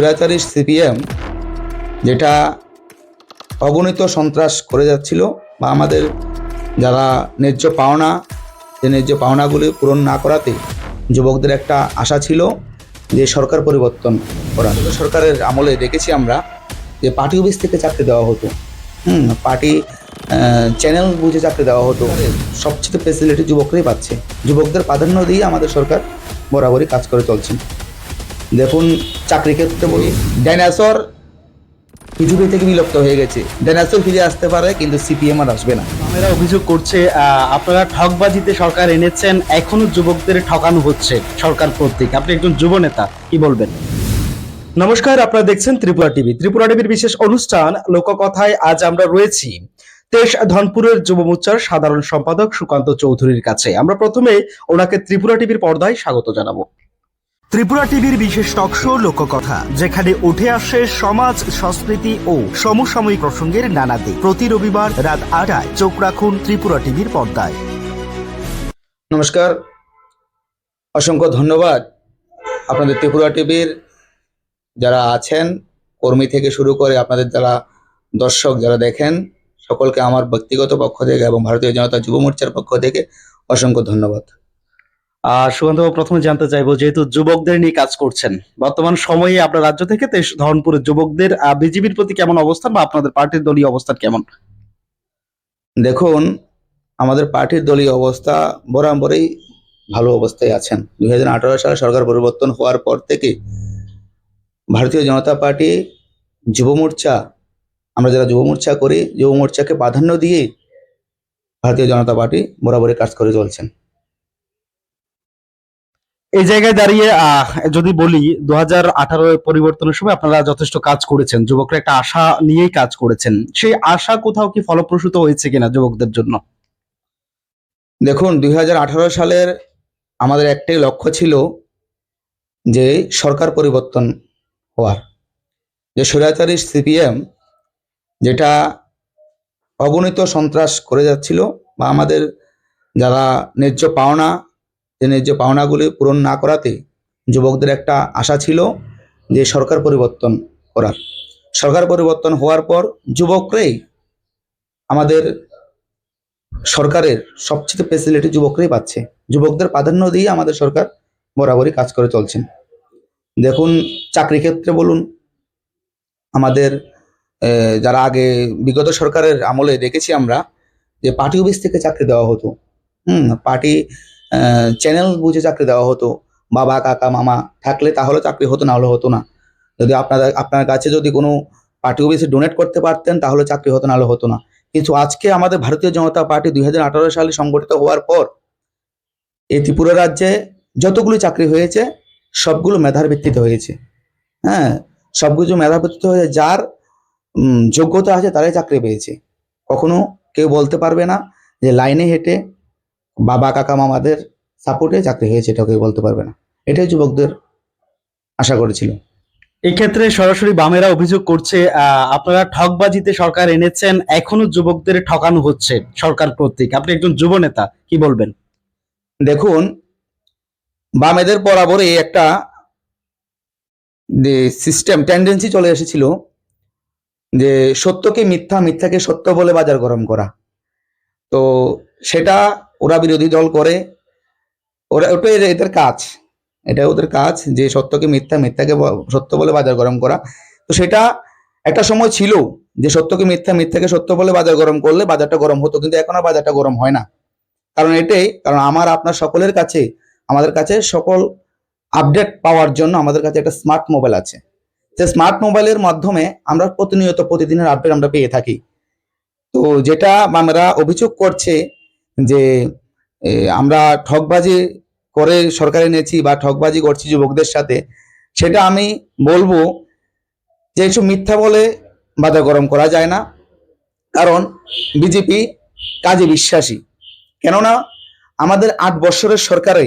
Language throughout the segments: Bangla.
স্বৈরাচারী সিপিএম যেটা অগণিত সন্ত্রাস করে যাচ্ছিল বা আমাদের যারা ন্যায্য পাওনা যে ন্যায্য পাওনাগুলি পূরণ না করাতে যুবকদের একটা আশা ছিল যে সরকার পরিবর্তন করা। সরকারের আমলে দেখেছি আমরা যে পার্টি অফিস থেকে চাকরি দেওয়া হতো, পার্টি চ্যানেল বুঝে চাকরি দেওয়া হতো। সবচেয়ে ফেসিলিটি যুবকরাই পাচ্ছে। যুবকদের প্রাধান্য দিয়ে আমাদের সরকার বরাবরই কাজ করে চলছেন। দেখুন, চাকরি ক্ষেত্রে বলি, ডাইনোসর পৃথিবী থেকে বিলুপ্ত হয়ে গেছে। ডাইনোসর ফিরে আসতে পারে, কিন্তু সিপিএম আর আসবে না। আমরা অভিযোগ করছে আপনারা ঠকবাজিতে সরকার এনেছেন, এখনো যুবকদের ঠকানো হচ্ছে সরকার কর্তৃক। আপনি একজন যুব নেতা, কি বলবেন? নমস্কার, আপনারা দেখছেন ত্রিপুরা টিভি। ত্রিপুরা টিভির বিশেষ অনুষ্ঠান লোককথায় আজ আমরা রয়েছি তেজ ধনপুরের যুব মোর্চার সাধারণ সম্পাদক সুকান্ত চৌধুরীর কাছে। আমরা প্রথমে ওনাকে ত্রিপুরা টিভির পর্দায় স্বাগত জানাবো। ত্রিপুরা টিভির বিশেষ টক শো লোককথা, যেখানে উঠে আসে সমাজ, সংস্কৃতি ও সমসাময়িক প্রসঙ্গের নানা দিক। প্রতি রবিবার রাত ৮টায় চোখ রাখুন ত্রিপুরা টিভির পর্দায়। নমস্কার, অসংখ্য ধন্যবাদ আপনাদের ত্রিপুরা টিভির যারা আছেন, কর্মী থেকে শুরু করে আপনাদের যারা দর্শক যারা দেখেন, সকলকে আমার ব্যক্তিগত পক্ষ থেকে এবং ভারতীয় জনতা যুব মোর্চার পক্ষ থেকে অসংখ্য ধন্যবাদ। সুকান্ত, প্রথমে জানতে চাইবো, যেহেতু যুবকদের নিয়ে কাজ করছেন, বর্তমান সময়ে আপনার রাজ্য থেকে ধনপুরের যুবকদের বিজেপির প্রতি কেমন অবস্থান বা আপনাদের পার্টির দলীয় অবস্থান কেমন? দেখুন, আমাদের পার্টির দলীয় অবস্থা বরাবরই ভালো অবস্থায় আছেন। 2018 সালে সরকার পরিবর্তন হওয়ার পর থেকে ভারতীয় জনতা পার্টি যুব মোর্চা, আমরা যারা যুব মোর্চা করি, যুব মোর্চাকে প্রাধান্য দিয়ে ভারতীয় জনতা পার্টি বরাবরই কাজ করে চলছেন। এই জায়গায় দাঁড়িয়ে যদি বলি, 2018 পরিবর্তনের সময় আপনারা যথেষ্ট কাজ করেছেন, যুবকরা একটা আশা নিয়েই কাজ করেছেন। সেই আশা কোথাও কি ফলপ্রসূ হয়েছে কিনা যুবকদের জন্য? দেখুন, 2018 সালের আমাদের একটাই লক্ষ্য ছিল যে সরকার পরিবর্তন হওয়ার। যে স্বৈরাচারী সিপিএম যেটা অগণিত সন্ত্রাস করে যাচ্ছিল বা আমাদের যারা ন্যায্য পাওনা যে ন্যায্য পাওনাগুলি পূরণ না করাতে যুবকদের একটা আশা ছিল যে সরকার পরিবর্তন করার। সরকার পরিবর্তন হওয়ার পর যুবকরাই আমাদের সরকারের সবচেয়ে ফেসিলিটি যুবকরাই পাচ্ছে। যুবকদের প্রাধান্য দিয়ে আমাদের সরকার বরাবরই কাজ করে চলছেন। দেখুন, চাকরি ক্ষেত্রে বলুন, আমাদের যারা আগে বিগত সরকারের আমলে দেখেছি আমরা যে পার্টি অফিস থেকে চাকরি দেওয়া হতো, পার্টি চ্যানেল বুঝে চাকরি দেওয়া হতো। বাবা, কাকা, মামা থাকলে তাহলে চাকরি হতো, না হলে হতো না। যদি আপনার কাছে যদি কোনো পার্টি অফিসে ডোনেট করতে পারতেন তাহলে চাকরি হতো, না হলে হতো না। কিন্তু আজকে আমাদের ভারতীয় জনতা পার্টি 2018 সালে সংগঠিত হওয়ার পর এই ত্রিপুরা রাজ্যে যতগুলো চাকরি হয়েছে সবগুলো মেধার ভিত্তিতে হয়েছে। সবকিছু মেধার ভিত্তিতে হয়েছে। যার যোগ্যতা আছে তারাই চাকরি পেয়েছে। কখনো কেউ বলতে পারবে না যে লাইনে হেঁটে বাবা, কাকা, মামাদের সাপোর্টে চাকরি হয়েছে, এটা কেউ বলতে পারবে না। এটাই যুবকদের আশা করেছিল। এই ক্ষেত্রে সরাসরি বামেরা অভিযোগ করছে আপনারা ঠকবাজিতে সরকার এনেছেন, এখনো যুবকদের ঠকানো হচ্ছে সরকার কর্তৃক। আপনি একজন যুব নেতা, কি বলবেন? দেখুন, বামেদের বরাবরই একটা যে সিস্টেম টেন্ডেন্সি চলে এসেছিল যে সত্যকে মিথ্যা, মিথ্যাকে সত্য বলে বাজার গরম করা। তো সেটা ওরা বিরোধী দল করে, ওটাই এদের কাজ, এটা ওদের কাজ যে সত্যকে মিথ্যা, মিথ্যাকে সত্য বলে বাজার গরম করা। তো সেটা একটা সময় ছিল যে সত্যকে মিথ্যা, মিথ্যাকে সত্য বলে বাজার গরম করলে বাজারটা গরম হতো, কিন্তু এখন আর বাজারটা গরম হয় না। কারণ আমার আপনার সকলের কাছে, আমাদের কাছে সকল আপডেট পাওয়ার জন্য আমাদের কাছে একটা স্মার্ট মোবাইল আছে। যে স্মার্ট মোবাইলের মাধ্যমে আমরা প্রতিদিনের আপডেট আমরা পেয়ে থাকি। তো যেটা আমরা অভিযোগ করছে যে আমরা ঠকবাজি করে সরকারে এনেছি বা ঠকবাজি করছি যুবকদের সাথে, সেটা আমি বলবো যে এইসব মিথ্যা বলে বাজার গরম করা যায় না। কারণ বিজেপি কাজে বিশ্বাসী। কেননা আমাদের 8 বছরের সরকারে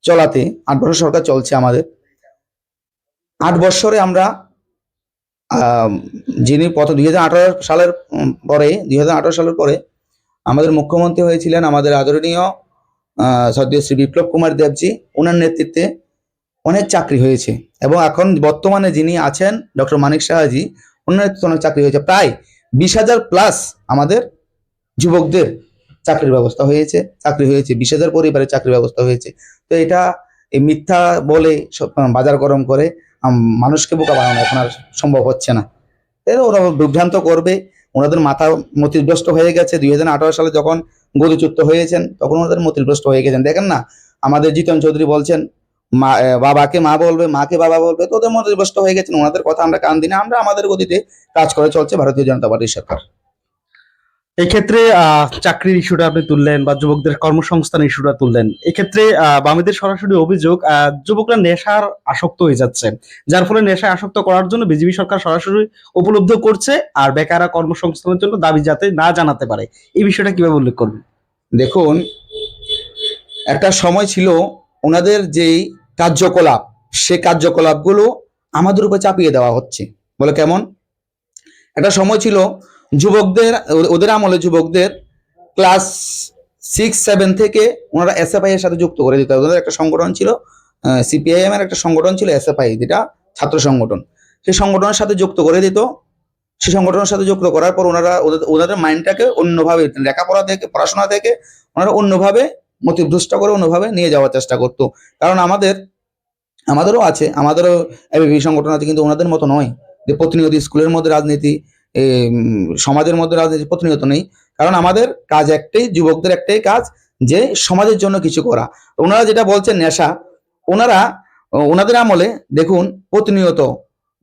চলাতে, 8 বছর সরকার চলছে আমাদের, 8 বছরে আমরা যিনি 2018 সালের পরে আমাদের মুখ্যমন্ত্রী হয়েছিলেন আমাদের আদরণীয় সদ্য শ্রী বিপ্লব কুমার দেবজি। ওনার নেতৃত্বে অনেক চাকরি হয়েছে, এবং এখন বর্তমানে যিনি আছেন ডক্টর মানিক সাহাজি, ওনার নেতৃত্বে অনেক চাকরি হয়েছে। প্রায় 20,000 প্লাস আমাদের যুবকদের চাকরির ব্যবস্থা হয়েছে, 20,000 পরিবারের চাকরির ব্যবস্থা হয়েছে। তো এটা এই মিথ্যা বলে সব বাজার গরম করে মানুষকে বোকা বানানো এখন আর সম্ভব হচ্ছে না। তাই ওরা বিভ্রান্ত করবে, ওনাদের মাথা মতিভ্রষ্ট হয়ে গেছে। 2018 সালে যখন গদিচ্যুত হয়েছেন তখন ওনাদের মতিভ্রষ্ট হয়ে গেছেন। দেখেন না, আমাদের জিতন চৌধুরী বলছেন মা বাবাকে মা বলবে, মাকে বাবা বলবে, তো ওদের মতিভ্রষ্ট হয়ে গেছেন। ওনাদের কথা আমরা কান দিই না, আমরা আমাদের গতিতে কাজ করে চলছে ভারতীয় জনতা পার্টির সরকার। এই ক্ষেত্রে চাকরির ইস্যুটা আপনি তুললেন বা যুবকদের কর্মসংস্থান ইস্যুটা তুললেন। এক্ষেত্রে বামেদের সরাসরি অভিযোগ, যুবকরা নেশার আসক্ত হয়ে যাচ্ছে, যার ফলে নেশায় আসক্ত করার জন্য বিজেপি সরকার সরাসরি উপলব্ধ করছে, আর বেকাররা কর্মসংস্থানের জন্য দাবি যাতে না জানাতে পারে। এই বিষয়টা কিভাবে উল্লেখ করবেন? দেখুন, একটা সময় ছিল ওনাদের যেই কার্যকলাপ, সে কার্যকলাপগুলো আমাদের উপর চাপিয়ে দেওয়া হচ্ছে। বলে কেমন? একটা সময় ছিল যুবকদের, ওদের আমলে যুবকদের ক্লাস 6-7 থেকে ওনারা এসএফআই এর সাথে যুক্ত করে দিত। ওদের একটা সংগঠন ছিল, সিপিআইএম এর একটা সংগঠন ছিল এসএফআই, যেটা ছাত্র সংগঠন। সেই সংগঠনের সাথে যুক্ত করে দিত। সেই সংগঠনের সাথে যুক্ত করার পর ওনারা ওনাদের মাইন্ডটাকে অন্যভাবে, লেখাপড়া থেকে, পড়াশোনা থেকে ওনারা অন্যভাবে মতিভ্রষ্ট করে অন্যভাবে নিয়ে যাওয়ার চেষ্টা করতো। কারণ আমাদেরও আছে, আমাদেরও এবিভি সংগঠন আছে, কিন্তু ওনাদের মতো নয় যে প্রতিনিয়ত স্কুলের মধ্যে রাজনীতি, সমাজের মধ্যে রাজনীতি প্রতিনিয়ত নেই। কারণ আমাদের কাজ একটাই, যুবকদের একটাই কাজ, যে সমাজের জন্য কিছু করা। ওনারা যেটা বলছেন নেশা, ওনারা ওনাদের আমলে দেখুন প্রতিনিয়ত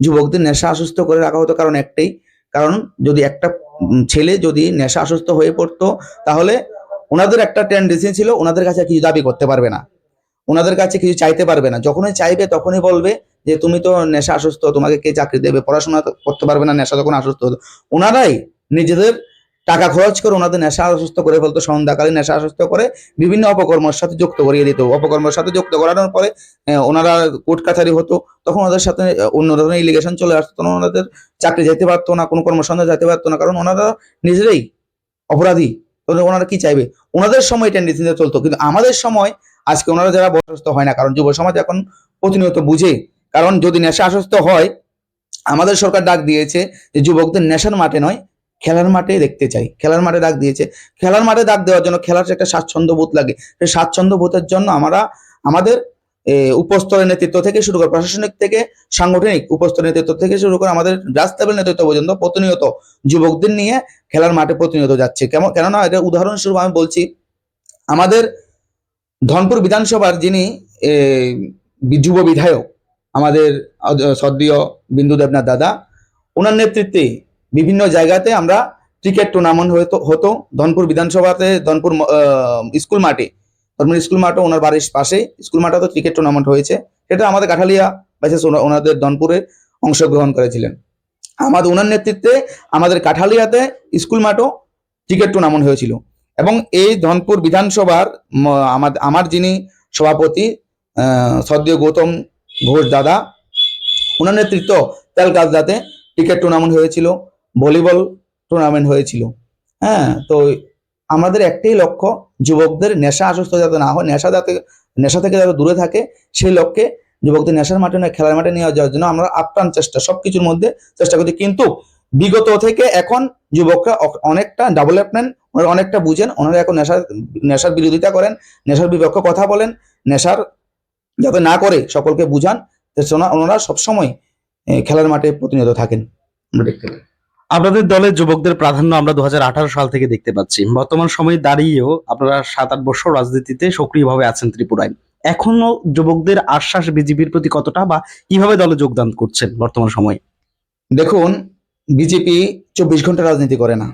যুবকদের নেশা আসক্ত করে রাখা হতো। কারণ একটাই, কারণ যদি একটা ছেলে যদি নেশা আসক্ত হয়ে পড়তো, তাহলে ওনাদের একটা টেন্ডেন্সি ছিল, ওনাদের কাছে কিছু দাবি করতে পারবে না, ওনাদের কাছে কিছু চাইতে পারবে না। যখনই চাইবে তখনই বলবে যে তুমি তো নেশা আসক্ত, তোমাকে কে চাকরি দেবে, পড়াশোনা করতে পারবে না, নেশা যখন আসক্ত হতো। ওনারাই নিজেদের টাকা খরচ করে ওনাদের নেশা আসক্ত করে ফেলতো, সন্ধ্যাকালীন নেশা আসক্ত করে বিভিন্ন অপকর্মের সাথে যুক্ত করিয়ে দিত। অপকর্মের সাথে যুক্ত করানোর পরে ওনারা কোর্ট কাছারি হতো, তখন ওনাদের সাথে অন্য ধরনের ইলিগেশন চলে আসতো, তখন ওনাদের চাকরি যেতে পারতো না, কোনো কর্মসংস্থান যেতে পারতো না, কারণ ওনারা নিজেরাই অপরাধী। ওনারা কি চাইবে? ওনাদের সময় টেন্ডেন্সিতে চলতো, কিন্তু আমাদের সময় আজকে ওনারা যারা বরখাস্ত হয় না, কারণ যুব সমাজ এখন প্রতিনিয়ত বুঝে। কারণ যদি নেশা আসক্ত হয়, আমাদের সরকার ডাক দিয়েছে যে যুবকদের নেশার মাঠে নয়, খেলার মাঠে দেখতে চাই। খেলার মাঠে ডাক দিয়েছে। খেলার মাঠে ডাক দেওয়ার জন্য খেলার একটা স্বাচ্ছন্দ্য বোধ লাগে। সেই স্বাচ্ছন্দ্য বোধের জন্য আমরা আমাদের উপস্তরের নেতৃত্ব থেকে শুরু করে, প্রশাসনিক থেকে সাংগঠনিক উপস্তরের নেতৃত্ব থেকে শুরু করে আমাদের রাস্তা লেভেল নেতৃত্ব পর্যন্ত প্রতিনিয়ত যুবকদের নিয়ে খেলার মাঠে প্রতিনিয়ত যাচ্ছে। কেননা এটা উদাহরণস্বরূপ আমি বলছি, আমাদের ধনপুর বিধানসভার যিনি যুব বিধায়ক, আমাদের সদ্রীয় বিন্দু দেবনাথ দাদা, ওনার নেতৃত্বে বিভিন্ন জায়গাতে আমরা ক্রিকেট টুর্নামেন্ট হতো। ধনপুর বিধানসভাতে, ধনপুর স্কুল মাঠে, ধনপুর স্কুল মাঠে, ওনার বাড়ির পাশে স্কুল মাঠে তো ক্রিকেট টুর্নামেন্ট হয়েছে। সেটা আমাদের কাঠালিয়া বাইসেস ওনাদের ধনপুরে অংশগ্রহণ করেছিলেন। ওনার নেতৃত্বে আমাদের কাঠালিয়াতে স্কুল মাঠও ক্রিকেট টুর্নামেন্ট হয়েছিল। এবং এই ধনপুর বিধানসভার আমার যিনি সভাপতি সদ্য গৌতম ঘোষ দাদা, ওনার নেতৃত্ব তেলগাছদাতে ক্রিকেট টুর্নামেন্ট হয়েছিল, ভলিবল টুর্নামেন্ট হয়েছিল। হ্যাঁ, তো আমাদের একটাই লক্ষ্য, যুবকদের নেশা আসক্ত যাতে না হয়, নেশা থেকে যাতে দূরে থাকে, সেই লক্ষ্যে যুবকদের নেশার মাঠে নয়, খেলার মাঠে নিয়ে যাওয়ার জন্য আমরা আপ্রাণ চেষ্টা সবকিছুর মধ্যে চেষ্টা করছি। কিন্তু বিগত থেকে এখন যুবকরা অনেকটা ডেভেলপমেন্ট, ওনারা অনেকটা বুঝেন। ওনারা এখন নেশার বিরোধিতা করেন, নেশার বিপক্ষে কথা বলেন, নেশার যাতে না করে সকলকে বুঝান। ওনারা সবসময় খেলার মাঠে প্রতিনিয়ত থাকেন, আমরা দেখতে পাই। আপনাদের দলের যুবকদের প্রাধান্য আমরা 2018 সাল থেকে দেখতে পাচ্ছি। বর্তমান সময়ে দাঁড়িয়েও আপনারা 7-8 বছর রাজনীতিতে সক্রিয়ভাবে আছেন ত্রিপুরায়। এখনো যুবকদের আশ্বাস বিজেপির প্রতি কতটা, বা কিভাবে দলে যোগদান করছেন বর্তমান সময়ে? দেখুন, বিজেপি 24 ঘন্টা রাজনীতি করে না।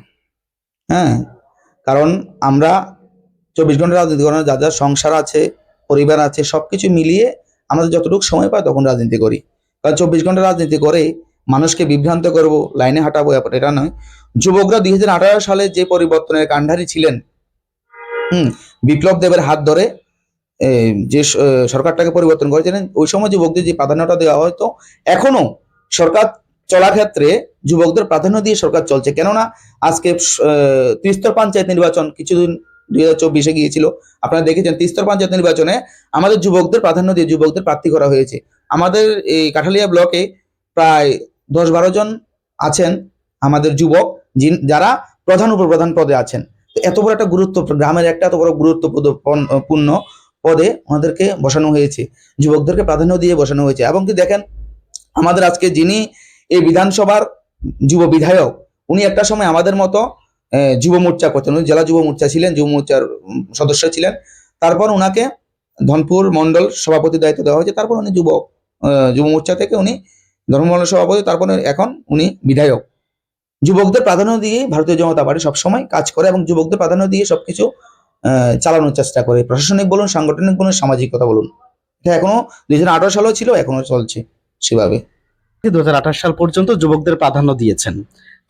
হ্যাঁ, কারণ আমরা 24 ঘন্টা রাজনীতি করে না, যার যার সংসার আছে, পরিবার আছে, সবকিছু মিলিয়ে আমাদের যতটুকু সময় পাই তখন রাজনীতি করি। কারণ 24 ঘন্টা রাজনীতি করে মানুষকে বিভ্রান্ত করব, লাইনে হাঁটাবো, এটা নয়। যুবকরা 2018 সালে যে পরিবর্তনের কাণ্ডারি ছিলেন, বিপ্লব দেবের হাত ধরে যে সরকারটাকে পরিবর্তন করেছিলেন, ওই সময় যুবকদের যে প্রাধান্যটা দেওয়া হয়তো, এখনো সরকার চলা ক্ষেত্রে যুবকদের প্রাধান্য দিয়ে সরকার চলছে। কেননা আজকে ত্রিস্তর পঞ্চায়েত নির্বাচন কিছুদিন 2024 গিয়েছিল, আপনারা দেখেছেন তিস্তর পঞ্চায়েত নির্বাচনে আমাদের যুবকদের প্রাধান্য দিয়ে যুবকদের প্রার্থী করা হয়েছে। আমাদের এই কাঠালিয়া ব্লকে প্রায় 10-12 জন আছেন আমাদের যুবক, যারা প্রধান উপপ্রধান পদে আছেন। তো এত বড় একটা গ্রামের একটা এত বড় গুরুত্বপূর্ণ পদে ওনাদেরকে বসানো হয়েছে, যুবকদেরকে প্রাধান্য দিয়ে বসানো হয়েছে। এবং কি দেখেন, আমাদের আজকে যিনি এই বিধানসভার যুব বিধায়ক, উনি একটা সময় আমাদের মতো যুব মোর্চা করতেন, উনি জেলা যুব মোর্চা ছিলেন, যুব মোর্চার সদস্য ছিলেন। তারপর ওনাকে ধনপুর মন্ডল সভাপতির দায়িত্ব দেওয়া হয়েছে। তারপর উনি যুব মোর্চা থেকে উনি ধর্মমন্ডল সভাপতি, তারপরে এখন উনি বিধায়ক। যুবকদের প্রাধান্য দিয়ে ভারতীয় জনতা পার্টি সবসময় কাজ করে এবং যুবকদের প্রাধান্য দিয়ে সবকিছু চালানোর চেষ্টা করে, প্রশাসনিক বলুন, সাংগঠনিক বলুন, সামাজিকতা বলুন। এটা এখনো 2018 সালেও ছিল, এখনো চলছে সেভাবে। 2028 সাল পর্যন্ত যুবকদের প্রাধান্য দিয়েছেন।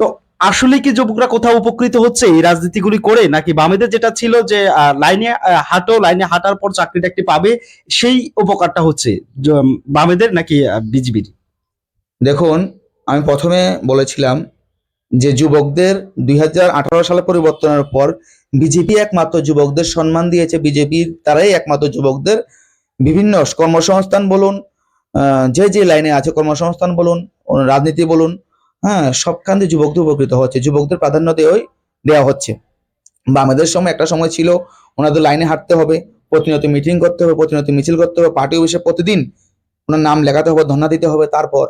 তো আসলে কি যুবকরা কোথাও উপকৃত হচ্ছে এই রাজনীতিগুলি করে, নাকি বামেদের যেটা ছিল যে লাইনে লাইনে হাঁটার পর চাকরি টাকরি পাবে, সেই উপকারটা হচ্ছে বামেদের নাকি বিজেপির? দেখুন, আমি প্রথমে বলেছিলাম যে যুবকদের 2018 সালে পরিবর্তনের পর বিজেপি একমাত্র যুবকদের সম্মান দিয়েছে, বিজেপির তারাই একমাত্র যুবকদের বিভিন্ন কর্মসংস্থান বলুন, যে লাইনে আছে কর্মসংস্থান বলুন, রাজনীতি বলুন, হ্যাঁ, সবখান দিয়ে যুবকদের উপকৃত হচ্ছে, যুবকদের প্রাধান্য দেওয়া হচ্ছে। বা আমাদের সময় একটা সময় ছিল ওনাদের লাইনে হাঁটতে হবে, প্রতিনিয়ত মিটিং করতে হবে, প্রতিনিয়ত মিছিল করতে হবে, পার্টি অফিসে প্রতিদিন ওনার নাম লেখাতে হবে, ধর্ণা দিতে হবে, তারপর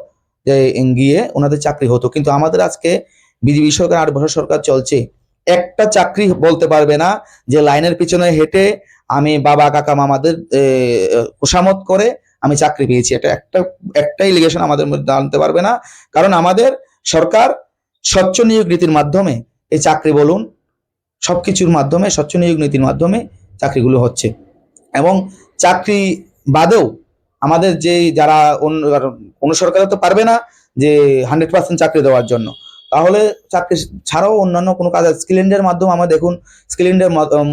যে গিয়ে ওনাদের চাকরি হতো। কিন্তু আমাদের আজকে বিজেপি সরকার 8 বছর সরকার চলছে, একটা চাকরি বলতে পারবে না যে লাইনের পিছনে হেঁটে আমি বাবা কাকা মামাদের খুশামত করে আমি চাকরি পেয়েছি। এটা একটা এলিগেশন আমাদের মধ্যে আনতে পারবে না, কারণ আমাদের সরকার স্বচ্ছ নিয়োগ নীতির মাধ্যমে এই চাকরি বলুন সবকিছুর মাধ্যমে, স্বচ্ছ নিয়োগ নীতির মাধ্যমে চাকরিগুলো হচ্ছে। এবং চাকরি বাদেও আমাদের যে যারা কোনো সরকার তো পারবে না যে 100% চাকরি দেওয়ার জন্য, তাহলে চাকরি ছাড়াও অন্যান্য কোনো কাজ স্কিল ইন্ডিয়ার মাধ্যমে আমরা দেখুন,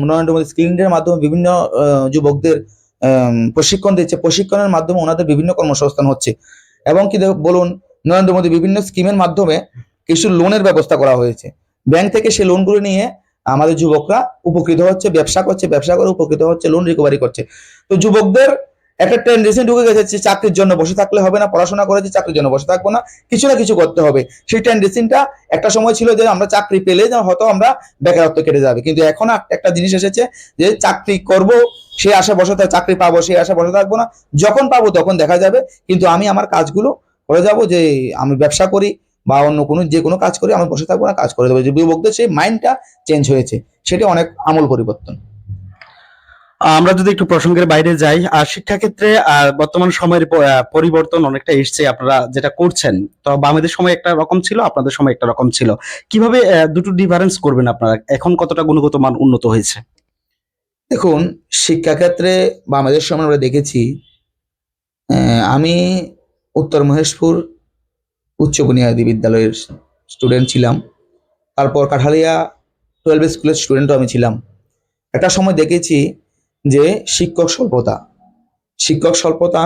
নরেন্দ্র মোদী স্কিল ইন্ডিয়ার মাধ্যমে বিভিন্ন যুবকদের প্রশিক্ষণ দিচ্ছে, প্রশিক্ষণের মাধ্যমে ওনাদের বিভিন্ন কর্মসংস্থান হচ্ছে। এবং কি বলুন, নরেন্দ্র মোদী বিভিন্ন স্কিমের মাধ্যমে কিছু লোনের ব্যবস্থা করা হয়েছে, ব্যাংক থেকে সেই লোনগুলো নিয়ে আমাদের যুবকরা উপকৃত হচ্ছে, ব্যবসা করছে, ব্যবসা করে উপকৃত হচ্ছে, লোন রিকভারি করছে। তো যুবকদের একটা টেন্ডেন্সি ঢুকে গেছে যে চাকরির জন্য বসে থাকলে হবে না, পড়াশোনা করেছি চাকরির জন্য বসে থাকবো না, কিছু না কিছু করতে হবে। সেই টেন্ডেন্সিটা একটা সময় ছিল যে আমরা চাকরি পেলে হয়তো আমরা বেকারত্ব কেটে যাবে, কিন্তু এখন একটা জিনিস এসেছে যে চাকরি করব সে আশা বসে থাকবে, চাকরি পাবো সেই আশা বসে থাকবো না, যখন পাবো তখন দেখা যাবে। কিন্তু আমি আমার কাজগুলো করে যাব, যে আমি ব্যবসা করি বা অন্য কোনো যে কোনো কাজ করি, আমি বসে থাকবো না, কাজ করে দেবো। যে যুবকদের সেই মাইন্ডটা চেঞ্জ হয়েছে, সেটা অনেক আমূল পরিবর্তন। আমরা যদি একটু প্রসঙ্গের বাইরে যাই, আর শিক্ষাক্ষেত্রে বর্তমান সময়ের পরিবর্তন অনেকটা এসছে, আপনারা যেটা করছেন। তো বামেদের সময় একটা রকম ছিল, আপনাদের সময় একটা রকম ছিল। কিভাবে দুটো ডিফারেন্স করবেন আপনারা? এখন কতটা গুণগত মান উন্নত হয়েছে? দেখুন, শিক্ষাক্ষেত্রে বা আমাদের সময় আমরা দেখেছি, আমি উত্তর মহেশপুর উচ্চ বুনিয়াদী বিদ্যালয়ের স্টুডেন্ট ছিলাম, তারপর কাঠালিয়া 12 স্কুলের স্টুডেন্টও আমি ছিলাম। একটা সময় দেখেছি যে শিক্ষক স্বল্পতা,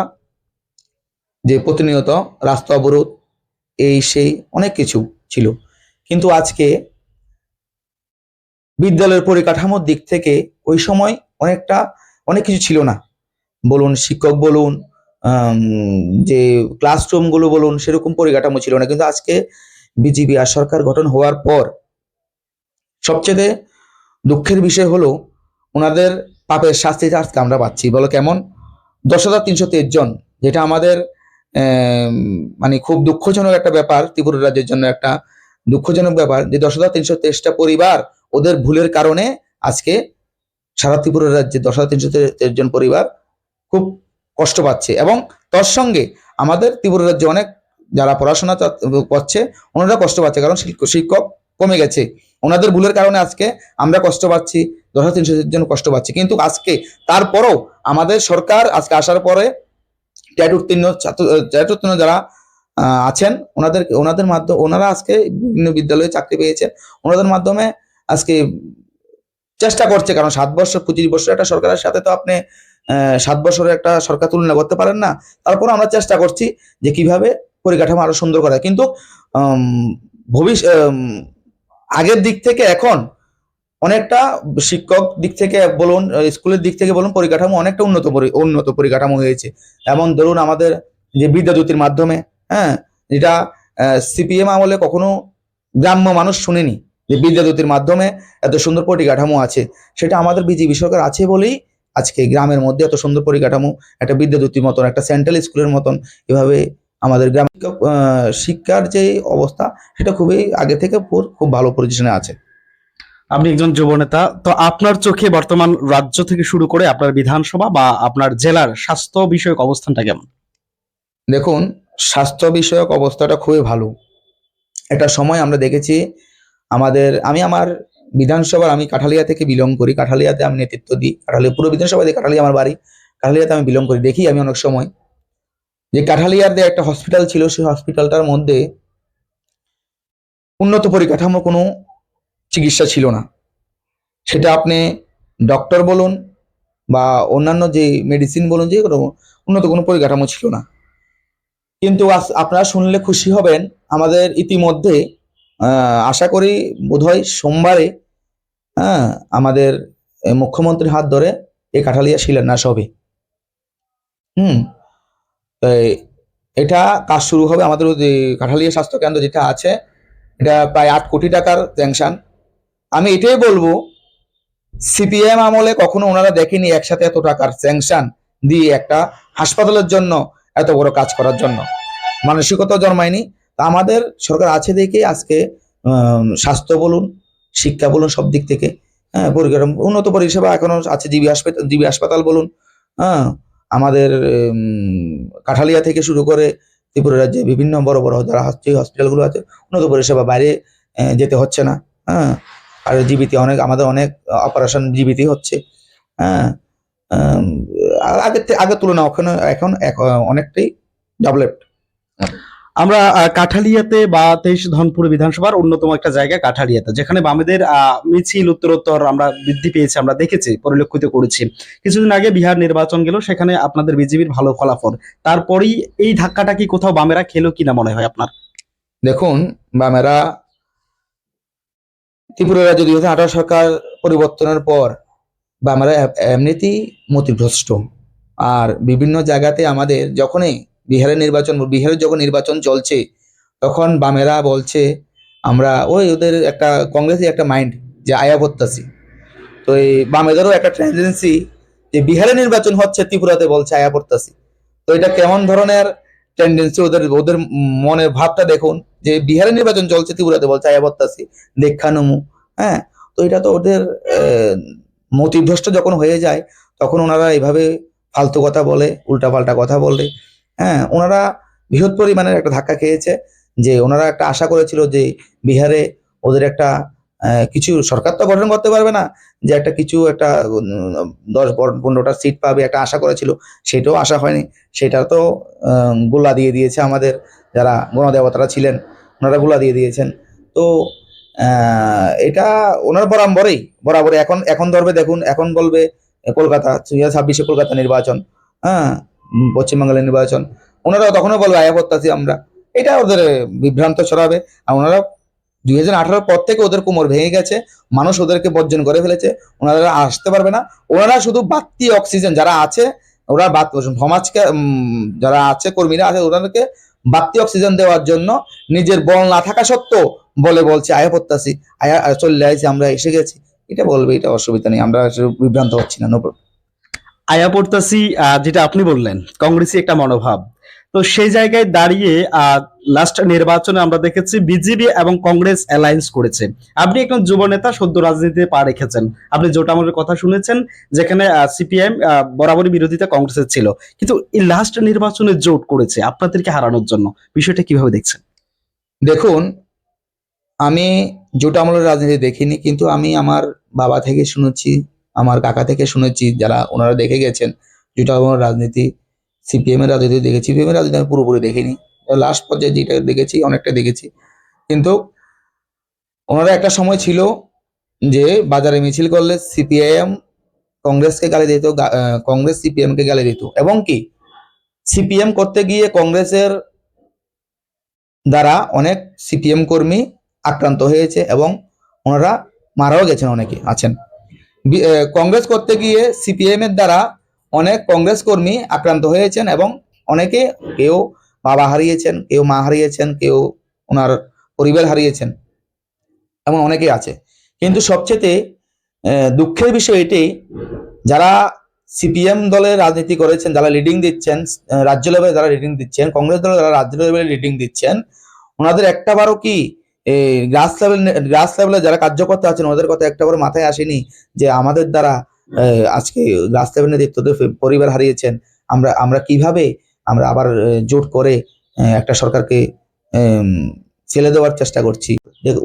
যে প্রতিনিয়ত রাস্তা অবরোধ, এই সেই অনেক কিছু ছিল। কিন্তু আজকে বিদ্যালয়ের পরিকাঠামোর দিক থেকে ওই সময় অনেক কিছু ছিল না, বলুন শিক্ষক বলুন, যে ক্লাসরুমগুলো বলুন, সেরকম পরিকাঠামো ছিল না। কিন্তু আজকে বিজেপি আর সরকার গঠন হওয়ার পর সবচেয়ে দুঃখের বিষয় হলো ওনাদের পাপের শাস্তিটা আজকে আমরা পাচ্ছি। বলো কেমন? 10,323 জন, যেটা আমাদের মানে খুব দুঃখজনক একটা ব্যাপার, ত্রিপুরা রাজ্যের জন্য একটা দুঃখজনক ব্যাপার যে 10,323টা পরিবার ওদের ভুলের কারণে আজকে সারা ত্রিপুরা রাজ্যে 10,323 জন পরিবার খুব কষ্ট পাচ্ছে। এবং তার সঙ্গে আমাদের ত্রিপুরা রাজ্যে অনেক যারা পড়াশোনা করছে ওনারা কষ্ট পাচ্ছে, কারণ শিক্ষক কমে গেছে। ওনাদের ভুলের কারণে আজকে আমরা কষ্ট পাচ্ছি, 10,300 জন কষ্ট পাচ্ছি। কিন্তু আজকে তারপরও আমাদের সরকার আজকে আসার পরে ট্যাট উত্তীর্ণ যারা আছেন ওনাদের মাধ্যমে ওনারা আজকে বিভিন্ন বিদ্যালয়ে চাকরি পেয়েছে, ওনাদের মাধ্যমে আজকে চেষ্টা করছে। কারণ 7 বছর 25 বছর একটা সরকারের সাথে তো আপনি 7 বছরের একটা সরকার তুলনা করতে পারেন না। তারপর আমরা চেষ্টা করছি যে কিভাবে পরিকাঠামো আরো সুন্দর করা, কিন্তু ভবিষ্যৎ আগের দিক থেকে এখন অনেকটা শিক্ষক দিক থেকে বলুন, স্কুলের দিক থেকে বলুন, পরিকাঠামো অনেকটা উন্নত পরিকাঠামো হয়েছে। এমন ধরুন আমাদের যে বিদ্যাজ্যোতির মাধ্যমে, হ্যাঁ, যেটা সিপিএম আমলে কখনো গ্রাম্য মানুষ শুনেনি, যে বিদ্যাজ্যোতির মাধ্যমে এত সুন্দর পরিকাঠামো আছে, সেটা আমাদের বিজেপি সরকার আছে বলেই আজকে গ্রামের মধ্যে এত সুন্দর পরিকাঠামো, একটা বিদ্যাজ্যোতির মতন, একটা সেন্ট্রাল স্কুলের মতন, এভাবে আমাদের গ্রাম শিক্ষার যে অবস্থা, সেটা খুবই আগে থেকে খুব ভালো পজিশনে আছে। আপনি একজন যুব নেতা, তো আপনার চোখে বর্তমান রাজ্য থেকে শুরু করে আপনার বিধানসভা বা আপনার জেলার স্বাস্থ্য বিষয়ক অবস্থানটা কেমন? দেখুন, স্বাস্থ্য বিষয়ক অবস্থাটা খুবই ভালো। একটা সময় আমরা দেখেছি আমি আমার বিধানসভার, আমি কাঠালিয়া থেকে বিলং করি, কাঠালিয়াতে আমি নেতৃত্ব দিই, কাঠালিয়া পুরো বিধানসভা দিয়ে কাঠালিয়া আমার বাড়ি, কাঠালিয়াতে আমি বিলং করি। দেখি আমি অনেক সময় যে কাঠালিয়ার যে একটা হসপিটাল ছিল, সেই হসপিটালটার মধ্যে উন্নত পরিকাঠামো কোনো চিকিৎসা ছিল না। সেটা আপনি ডক্টর বলুন বা অন্যান্য যে মেডিসিন বলুন, যে কোনো উন্নত কোনো পরিকাঠামো ছিল না। কিন্তু আপনারা শুনলে খুশি হবেন, আমাদের ইতিমধ্যে আশা করি বোধহয় সোমবারে, হ্যাঁ, আমাদের মুখ্যমন্ত্রীর হাত ধরে এই কাঠালিয়া শিলান্যাস হবে। হুম। এই এটা কাজ শুরু হবে। আমাদের যে কাঠালিয়া স্বাস্থ্য কেন্দ্র যেটা আছে, এটা প্রায় 8 কোটি টাকার স্যাংশন। আমি এটাই বলবো, সিপিএম আমলে কখনো ওনারা দেখেনি একসাথে এত টাকার স্যাংশন দিয়ে একটা হাসপাতালের জন্য এত বড় কাজ করার জন্য মানসিকতা জন্মায়নি। তা আমাদের সরকার আছে দেখে আজকে স্বাস্থ্য বলুন, শিক্ষা বলুন, সব দিক থেকে, হ্যাঁ, পরিকাঠামো উন্নত পরিষেবা এখনো আছে। জিবি হাসপাতাল বলুন, হ্যাঁ, আমাদের কাঠালিয়া থেকে শুরু করে ত্রিপুরা রাজ্যে বিভিন্ন বড় বড় যারা যে হসপিটালগুলো আছে, উন্নত পরিষেবা, বাইরে যেতে হচ্ছে না, হ্যাঁ। আর জিবিতে আমাদের অনেক অপারেশন জিবিতে হচ্ছে, হ্যাঁ। আম, আগের তুলনায় এখন অনেকটাই ডেভেলপড। আমরা কাঠালিয়াতে বা 23 ধনপুর বিধানসভার অন্যতম একটা জায়গা কাঠালিয়াতে, যেখানে বামেদের মিছিল উত্তরোত্তর আমরা বৃদ্ধি পেয়েছে, আমরা দেখেছি, পরিলক্ষিত করেছি। কিছুদিন আগে বিহার নির্বাচন গেল, সেখানে আপনাদের বিজেপির ভালো ফলাফল। তারপরেই এই ধাক্কাটা কি কোথাও বামেরা খেলো কিনা মনে হয় আপনার? দেখুন, বামেরা ত্রিপুরা রাজ্য 2018 সরকার পরিবর্তনের পর বামেরা এমনিতেই মতিভ্রষ্ট। আর বিভিন্ন জায়গাতে আমাদের যখনই বিহারের যখন নির্বাচন চলছে, তখন বামেরা বলছে আমরা ওদের একটা কংগ্রেসের একটা মাইন্ড, যে আয়া প্রত্যাশী। তো এই বামেদেরও একটা টেন্ডেন্সি, যে বিহারে নির্বাচন হচ্ছে ত্রিপুরাতে বলছে আয়া প্রত্যাশী। তো এটা কেমন ধরনের টেন্ডেন্সি ওদের ওদের মনের ভাবটা দেখুন, যে বিহারে নির্বাচন চলছে, ত্রিপুরাতে বলছে আয়া প্রত্যাশী, দেখানুমু। হ্যাঁ। তো এটা তো ওদের মতিভ্রষ্ট যখন হয়ে যায়, তখন ওনারা এইভাবে ফালতু কথা বলে, উল্টাপাল্টা কথা বলে। হ্যাঁ, ওনারা বৃহৎ পরিমাণের একটা ধাক্কা খেয়েছে। যে ওনারা একটা আশা করেছিল যে বিহারে ওদের একটা কিছু সরকার তো গঠন করতে পারবে না, যে একটা কিছু একটা 10-15টা সিট পাবে, একটা আশা করেছিল। সেটাও আশা হয়নি। সেটা তো গোলা দিয়ে দিয়েছে আমাদের যারা গণদেবতারা ছিলেন, ওনারা গোলা দিয়ে দিয়েছেন। তো এটা ওনার বরাবরই এখন এখন ধরবে, দেখুন এখন বলবে কলকাতা 2026 কলকাতা নির্বাচন, হ্যাঁ, পশ্চিমবাংলার নির্বাচন, ওনারাও তখনও বলবে আয়া প্রত্যাশী আমরা। এটা ওদের বিভ্রান্ত ছড়াবে। আর ওনারা 2018 পর থেকে ওদের কোমর ভেঙে গেছে, মানুষ ওদেরকে বর্জন করে ফেলেছে, ওনারা আসতে পারবে না। ওনারা শুধু বাড়তি অক্সিজেন যারা আছে, ওরা সমাজকে যারা আছে, কর্মীরা আছে, ওনাদেরকে বাড়তি অক্সিজেন দেওয়ার জন্য নিজের বল না থাকা সত্ত্বেও বলছে আয়া প্রত্যাশী, আয়া চলে আসছে, আমরা এসে গেছি। এটা বলবে, এটা অসুবিধা নেই, আমরা বিভ্রান্ত হচ্ছি না। আয়া পড়তাছি, যেটা আপনি বললেন, কংগ্রেসই একটা মনোভাব। তো সেই জায়গায় দাঁড়িয়ে লাস্ট নির্বাচনে আমরা দেখেছি বিজেপি এবং কংগ্রেস অ্যালায়েন্স করেছে। আপনি একজন যুব নেতা, সদ্য রাজনীতিতে পা রেখেছেন, আপনি জোটামলের কথা শুনেছেন, যেখানে সিপিএম বরাবরই বিরোধিতা কংগ্রেসের ছিল, কিন্তু এই লাস্ট নির্বাচনে জোট করেছে আপনাদেরকে হারানোর জন্য। বিষয়টা কিভাবে দেখছেন? দেখুন, আমি জোট আমলের রাজনীতি দেখিনি, কিন্তু আমি আমার বাবা থেকে শুনেছি, আমার কাকা থেকে শুনেছি, যারা ওনারা দেখে গেছেন জোট আমলের রাজনীতি, সিপিএম এর রাজনীতি দেখেছি। সিপিএম এর রাজনীতি আমি পুরোপুরি দেখিনি, লাস্ট পর্যায়ে যেটা দেখেছি অনেকটা দেখেছি। কিন্তু ওনারা একটা সময় ছিল যে বাজারে মিছিল করলে সিপিআইএম কংগ্রেসকে গালি দিত, কংগ্রেস সিপিএম কে গালি দিত, এবং কি সিপিএম করতে গিয়ে কংগ্রেসের দ্বারা অনেক সিপিএম কর্মী আক্রান্ত হয়েছে, এবং ওনারা মারাও গেছেন, অনেকে আছেন। কংগ্রেস করতে গিয়ে সিপিএম এর দ্বারা অনেক কংগ্রেস কর্মী আক্রান্ত হয়েছেন এবং অনেকে, কেউ বাবা হারিয়েছেন, কেউ মা হারিয়েছেন, কেউ ওনার পরিবার হারিয়েছেন, এমন অনেকেই আছে। কিন্তু সবচেয়ে দুঃখের বিষয় এটাই, যারা সিপিএম দলের রাজনীতি করেছেন, যারা লিডিং দিচ্ছেন রাজ্য লেভেলে, যারা লিডিং দিচ্ছেন কংগ্রেস দলের, যারা রাজ্য লেভেলে লিডিং দিচ্ছেন, ওনাদের একটাবারও কি এই গ্রাস লেভেলে যারা কার্যকর্তা আছেন ওদের কথা একটাবারও মাথায় আসেনি যে আমাদের দ্বারা আজকে গ্রাস লেভেল নেতৃত্বদের পরিবার হারিয়েছেন, আমরা আমরা কিভাবে আমরা আবার জোট করে একটা সরকারকে ছেলে দেওয়ার চেষ্টা করছি।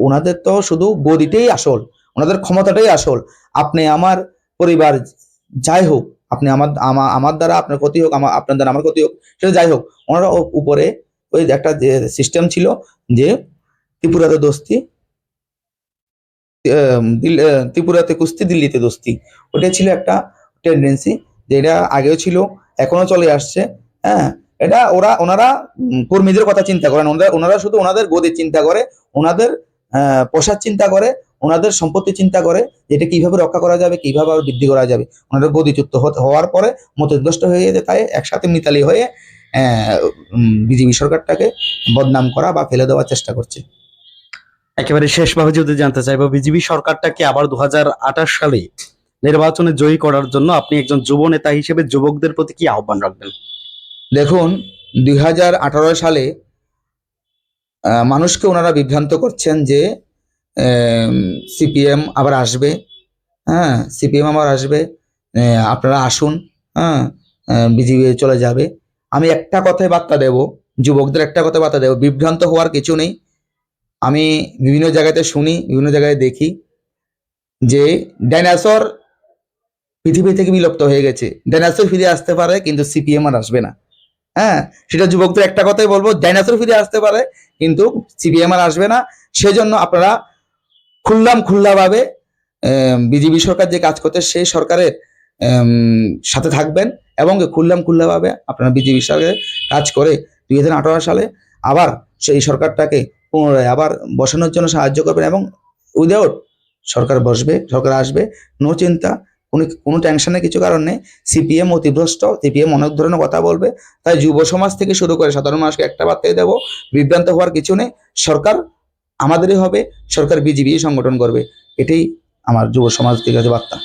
ওনাদের তো শুধু গদিটাই আসল, ওনাদের ক্ষমতাটাই আসল। আপনি আমার পরিবার যাই হোক, আপনি আমার দ্বারা আপনার ক্ষতি হোক, আপনার দ্বারা আমার ক্ষতি হোক, সেটা যাই হোক, ওনারা উপরে ওই একটা সিস্টেম ছিল যে ত্রিপুরাতে দোস্তি, ত্রিপুরাতে কুস্তি, দিল্লিতে দোস্তি, ওটাই ছিল একটা টেন্ডেন্সি, যেটা আগেও ছিল, এখনো চলে আসছে। হ্যাঁ, এটা ওনারা কর্মীদের কথা চিন্তা করেন, ওনারা শুধু ওনাদের গদি চিন্তা করে, ওনাদের পোশাক চিন্তা করে, ওনাদের সম্পত্তি চিন্তা করে, যেটা কিভাবে রক্ষা করা যাবে, কিভাবে আরো বৃদ্ধি করা যাবে। ওনাদের গদিচ্যুত হওয়ার পরে মতদ্রষ্ট হয়ে যেতে, তাই একসাথে মিতালি হয়ে বিজেপি সরকারটাকে বদনাম করা বা ফেলে দেওয়ার চেষ্টা করছে। একেবারে শেষভাবে যদি জানতে চাইবো, বিজেপি সরকারটাকে আবার 2028 সালে নির্বাচনে জয়ী করার জন্য আপনি একজন যুব নেতা হিসেবে যুবকদের প্রতি কি আহ্বান রাখবেন? দেখুন, 2018 সালে মানুষকে ওনারা বিভ্রান্ত করছেন যে সিপিএম আবার আসবে, হ্যাঁ সিপিএম আবার আসবে, আপনারা আসুন, হ্যাঁ বিজেপি চলে যাবে। আমি একটা কথাই বার্তা দেব, যুবকদের একটা কথা বার্তা দেব, বিভ্রান্ত হওয়ার কিছু নেই। আমি বিভিন্ন জায়গাতে শুনি, বিভিন্ন জায়গায় দেখি যে ডাইনোসর পৃথিবী থেকে বিলুপ্ত হয়ে গেছে, ডাইনোসর ফিরে আসতে পারে কিন্তু সিপিএম আর আসবে না। হ্যাঁ, সেটা যুবকদের একটা কথাই বলবো, ডাইনোসর ফিরে আসতে পারে কিন্তু সিপিএম আর আসবে না। সেজন্য আপনারা খোলাভাবে বিজেপি সরকার যে কাজ করতে, সেই সরকারের সাথে থাকবেন এবং খোলাভাবে আপনারা বিজেপি সরকারের কাজ করে 2018 সালে আবার সেই সরকারটাকে পুনরায় আবার বসানোর জন্য সাহায্য করবেন। এবং উইদাউট সরকার বসবে, সরকার আসবে, নো চিন্তা, কোনো টেনশনের কিছু কারণ নেই। সিপিএম অতিভ্রষ্ট, সিপিএম অনেক ধরনের কথা বলবে, তাই যুব সমাজ থেকে শুরু করে সাধারণ মানুষকে একটা বার্তাই দেবো, বিভ্রান্ত হওয়ার কিছু নেই। সরকার আমাদেরই হবে, সরকার বিজেপি সংগঠন করবে, এটাই আমার যুব সমাজ থেকে কাছে বার্তা।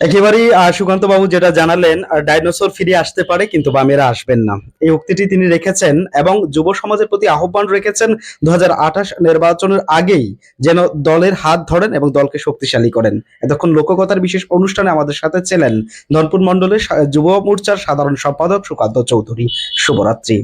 একেবারেই সুকান্ত বাবু যেটা জানালেন, ডাইনোসর ফিরে আসতে পারে কিন্তু বামেরা আসবেন না, এই উক্তিটি তিনি রেখেছেন এবং যুব সমাজের প্রতি আহ্বান রেখেছেন 2028 নির্বাচনের আগেই যেন দলের হাত ধরেন এবং দলকে শক্তিশালী করেন। এতক্ষণ লোককথার বিশেষ অনুষ্ঠানে আমাদের সাথে ছিলেন ধনপুর মণ্ডলের যুব মোর্চার সাধারণ সম্পাদক সুকান্ত চৌধুরী। শুভরাত্রি।